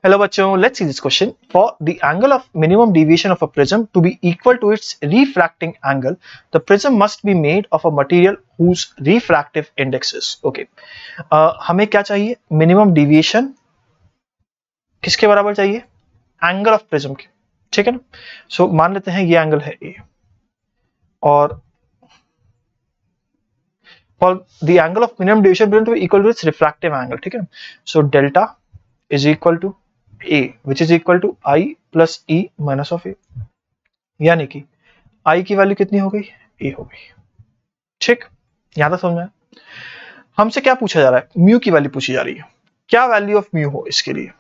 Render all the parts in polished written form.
Hello बच्चों, let's see this question. For the angle of minimum deviation of a prism to be equal to its refracting angle, the prism must be made of a material whose refractive index is. Okay. हमें क्या चाहिए? Minimum deviation किसके बराबर चाहिए? Angle of prism के. ठीक है ना? So मान लेते हैं ये एंगल है A और for the angle of minimum deviation to be equal to its refractive angle. ठीक है ना? So delta is equal to A, which is equal to I plus E minus of A, यानी कि I की value कितनी हो गई? A हो गई. ठीक, यहां तक समझ में आया? हमसे क्या पूछा जा रहा है? म्यू की वैल्यू पूछी जा रही है. क्या वैल्यू ऑफ म्यू हो इसके लिए?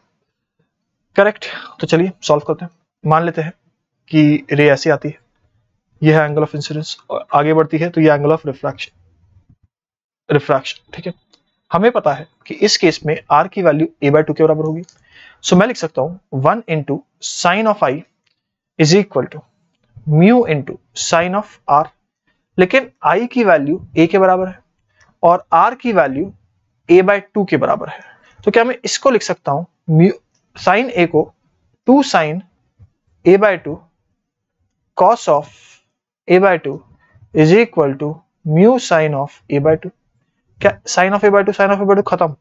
करेक्ट. तो चलिए सॉल्व करते हैं. मान लेते हैं कि रे ऐसी आती है, यह है एंगल ऑफ इंसिडेंस, और आगे बढ़ती है तो यह एंगल ऑफ रिफ्रैक्शन. ठीक है, हमें पता है कि इस केस में R की वैल्यू A/2 के बराबर होगी. सो मैं लिख सकता हूं 1 into sine of I is equal to mu into sine of R. लेकिन I की वैल्यू A के बराबर है और R की वैल्यू A/2 के बराबर है. तो क्या मैं इसको लिख सकता हूं म्यू साइन A को 2 sine A/2 cos of A/2 is equal to mu sine of A/2. क्या साइन ऑफ A/2 खत्म,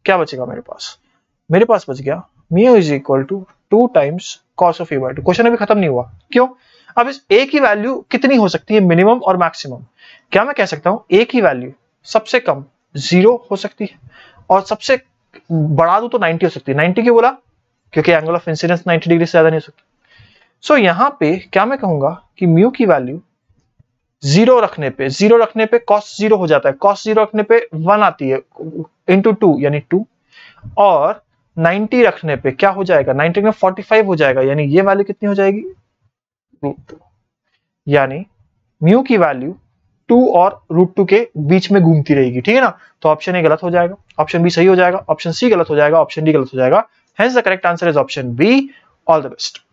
क्या बचेगा मेरे पास? मेरे पास बच गया mu is equal to 2 times cos of A/2. Question अभी खत्म नहीं हुआ. क्यों? अब इस A की वैल्यू कितनी हो सकती है, मिनिमम और मैक्सिमम? क्या मैं कह सकता हूं A की वैल्यू सबसे कम 0 हो सकती है और सबसे बढ़ा दूं तो 90 हो सकती है. 90 क्यों बोला? क्योंकि एंगल ऑफ इंसिडेंस 90 डिग्री से ज्यादा नहीं हो सकती. सो यहां पे क्या मैं कहूंगा कि म्यू की वैल्यू 0 रखने पे कॉस 0 हो जाता है. कॉस 0 रखने पे 1 आती है इंटू 2 यानी 2, और 90 रखने पे क्या हो जाएगा? 90 में 45 हो जाएगा, यानी ये वैल्यू कितनी हो जाएगी? √2. यानी म्यू की वैल्यू 2 और √2 के बीच में घूमती रहेगी. ठीक है ना? तो ऑप्शन ए गलत हो जाएगा, ऑप्शन बी सही हो जाएगा, ऑप्शन सी गलत हो जाएगा, ऑप्शन डी गलत हो जाएगा. Hence the correct answer is option B. All the best.